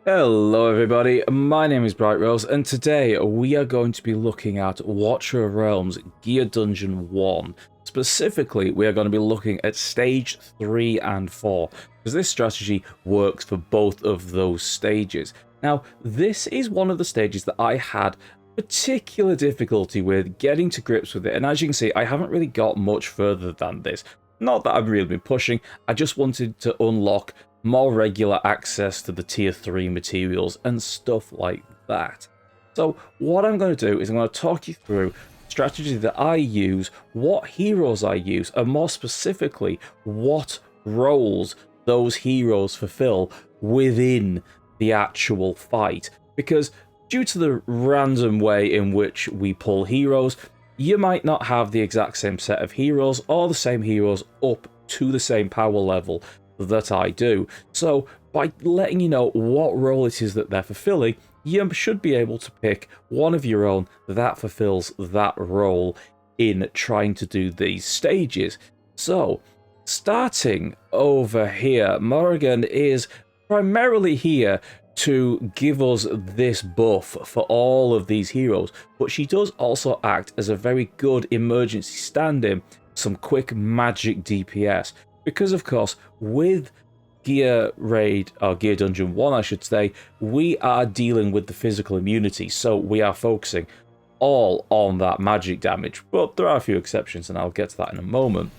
Hello everybody, my name is Bright Rose, and today we are going to be looking at Watcher of Realms Gear Dungeon 1. Specifically, we are going to be looking at Stage 3 and 4, because this strategy works for both of those stages. Now, this is one of the stages that I had particular difficulty with getting to grips with it, and as you can see, I haven't really got much further than this. Not that I've really been pushing, I just wanted to unlock more regular access to the tier 3 materials and stuff like that. So what I'm going to do is I'm going to talk you through strategy that I use, what heroes I use, and more specifically, what roles those heroes fulfill within the actual fight. Because due to the random way in which we pull heroes, you might not have the exact same set of heroes or the same heroes up to the same power level that I do. So by letting you know what role it is that they're fulfilling, you should be able to pick one of your own that fulfills that role in trying to do these stages. So starting over here, Morrigan is primarily here to give us this buff for all of these heroes, but she does also act as a very good emergency stand-in, some quick magic DPS. Because, of course, with Gear Raid, or Gear Dungeon 1, I should say, we are dealing with the physical immunity, so we are focusing all on that magic damage. But there are a few exceptions, and I'll get to that in a moment.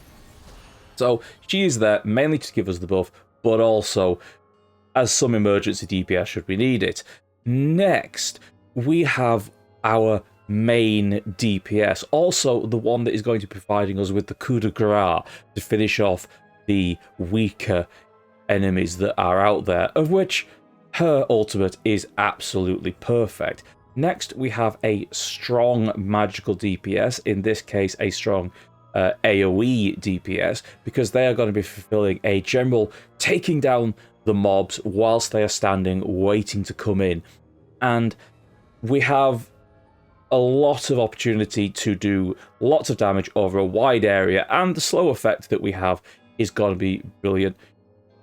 So she is there mainly to give us the buff, but also as some emergency DPS should we need it. Next, we have our main DPS, also the one that is going to be providing us with the coup de grace to finish off the weaker enemies that are out there, of which her ultimate is absolutely perfect. Next, we have a strong magical DPS, in this case a strong AoE DPS, because they are going to be fulfilling a general taking down the mobs whilst they are standing waiting to come in. And we have a lot of opportunity to do lots of damage over a wide area, and the slow effect that we have is going to be brilliant.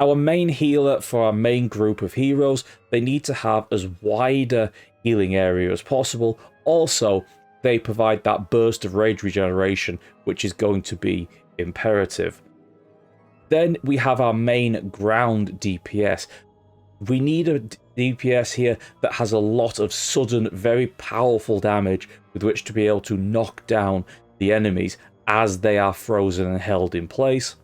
Our main healer for our main group of heroes, they need to have as wide a healing area as possible. Also, they provide that burst of rage regeneration, which is going to be imperative. Then we have our main ground DPS. We need a DPS here that has a lot of sudden, very powerful damage with which to be able to knock down the enemies as they are frozen and held in place.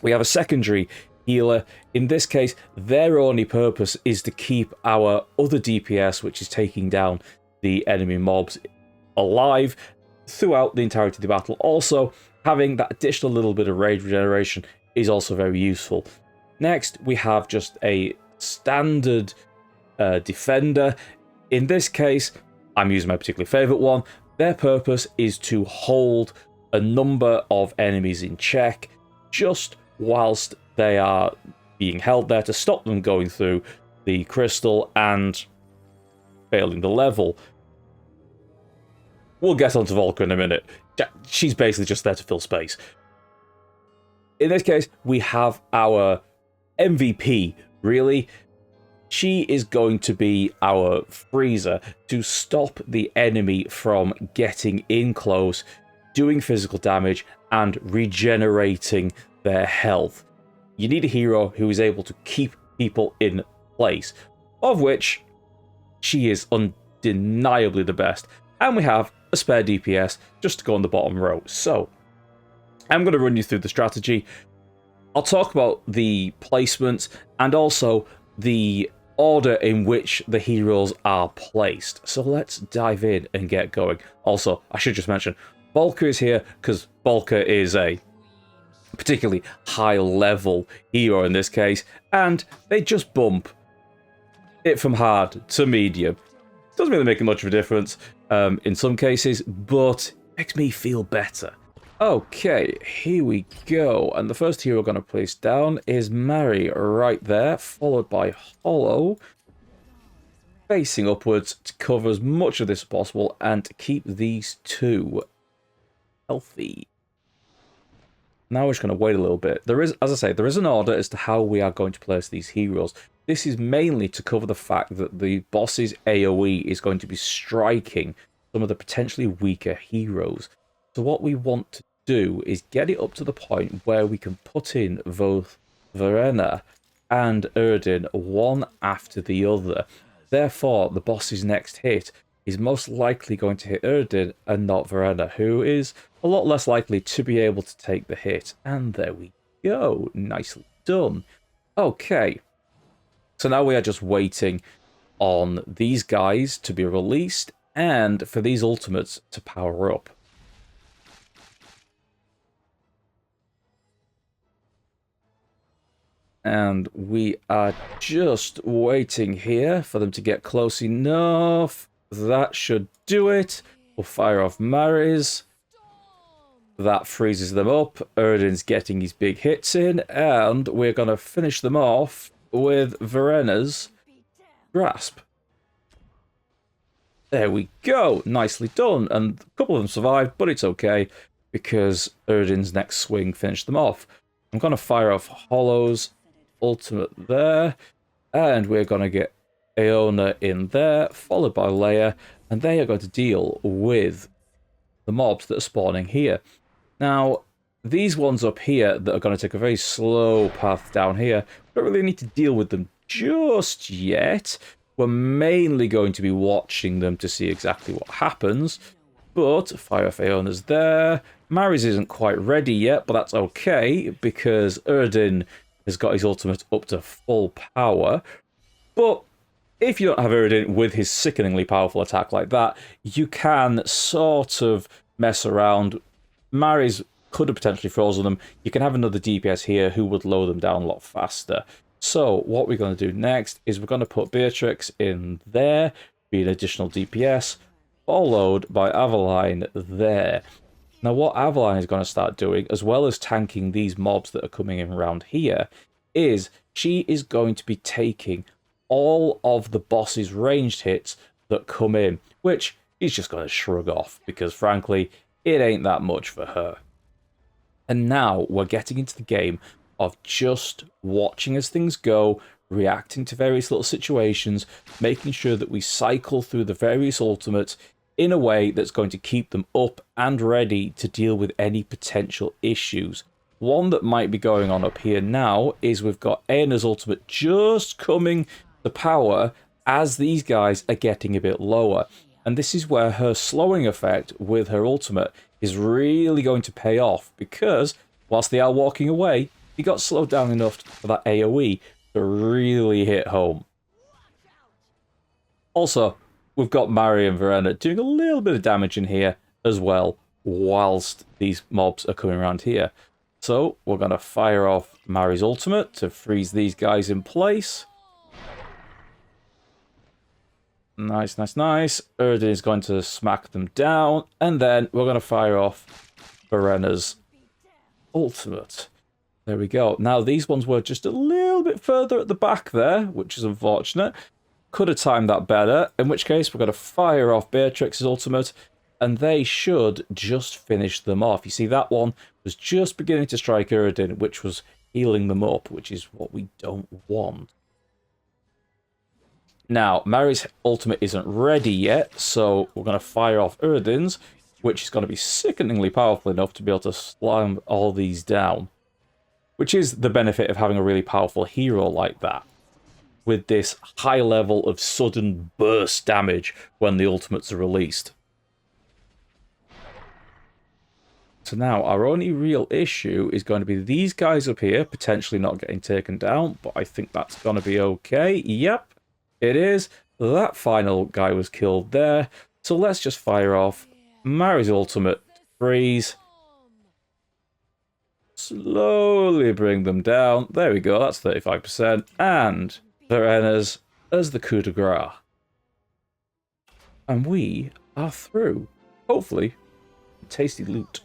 We have a secondary healer. In this case, their only purpose is to keep our other DPS, which is taking down the enemy mobs, alive throughout the entirety of the battle. Also, having that additional little bit of rage regeneration is also very useful. Next, we have just a standard defender. In this case, I'm using my particular favorite one. Their purpose is to hold a number of enemies in check just whilst they are being held there, to stop them going through the crystal and failing the level. We'll get onto Volker in a minute. She's basically just there to fill space. In this case, we have our MVP, really. She is going to be our freezer to stop the enemy from getting in close, doing physical damage, and regenerating their health. You need a hero who is able to keep people in place, of which she is undeniably the best. And we have a spare DPS just to go on the bottom row. So I'm going to run you through the strategy. I'll talk about the placements and also the order in which the heroes are placed. So let's dive in and get going. Also, I should just mention, Volker is here because Volker is a particularly high level hero in this case, and they just bump it from hard to medium. Doesn't really make much of a difference in some cases, but makes me feel better. Okay, here we go, and the first hero we're going to place down is Mary right there, followed by Hollow, facing upwards to cover as much of this as possible and to keep these two healthy. Now we're just going to wait a little bit. There is, as I say, there is an order as to how we are going to place these heroes. This is mainly to cover the fact that the boss's AoE is going to be striking some of the potentially weaker heroes. So what we want to do is get it up to the point where we can put in both Verena and Erdin one after the other. Therefore, the boss's next hit is most likely going to hit Erdin and not Verena, who is a lot less likely to be able to take the hit. And there we go. Nicely done. Okay. So now we are just waiting on these guys to be released and for these ultimates to power up. And we are just waiting here for them to get close enough. That should do it. We'll fire off Mary's. That freezes them up. Erdin's getting his big hits in. And we're going to finish them off with Verena's Grasp. There we go. Nicely done. And a couple of them survived, but it's okay because Erdin's next swing finished them off. I'm going to fire off Hollow's ultimate there. And we're going to get Aeona in there, followed by Leia. And they are going to deal with the mobs that are spawning here. Now, these ones up here that are going to take a very slow path down here, we don't really need to deal with them just yet. We're mainly going to be watching them to see exactly what happens. But fire off Aeona's there. Mary's isn't quite ready yet, but that's okay because Erdin has got his ultimate up to full power. But if you don't have Erdin with his sickeningly powerful attack like that, you can sort of mess around. Mary's could have potentially frozen them. You can have another DPS here who would lower them down a lot faster. So what we're going to do next is we're going to put Beatrix in there, be an additional DPS, followed by Aveline there. Now what Aveline is going to start doing, as well as tanking these mobs that are coming in around here, is she is going to be taking all of the boss's ranged hits that come in, which he's just going to shrug off because frankly, it ain't that much for her. And now we're getting into the game of just watching as things go, reacting to various little situations, making sure that we cycle through the various ultimates in a way that's going to keep them up and ready to deal with any potential issues. One that might be going on up here now is we've got Aena's ultimate just coming to power as these guys are getting a bit lower. And this is where her slowing effect with her ultimate is really going to pay off because whilst they are walking away, he got slowed down enough for that AoE to really hit home. Also, we've got Mary and Verena doing a little bit of damage in here as well whilst these mobs are coming around here. So we're going to fire off Mary's ultimate to freeze these guys in place. Nice, nice, nice. Erdin is going to smack them down. And then we're going to fire off Verena's ultimate. There we go. Now, these ones were just a little bit further at the back there, which is unfortunate. Could have timed that better. In which case, we're going to fire off Beatrix's ultimate. And they should just finish them off. You see, that one was just beginning to strike Erdin, which was healing them up, which is what we don't want. Now, Mary's ultimate isn't ready yet, so we're going to fire off Erdin's, which is going to be sickeningly powerful enough to be able to slam all these down. Which is the benefit of having a really powerful hero like that, with this high level of sudden burst damage when the ultimates are released. So now, our only real issue is going to be these guys up here, potentially not getting taken down, but I think that's going to be okay. Yep. It is. That final guy was killed there. So let's just fire off Mary's ultimate freeze. Slowly bring them down. There we go. That's 35%. And Verena's as the coup de grace. And we are through. Hopefully, tasty loot.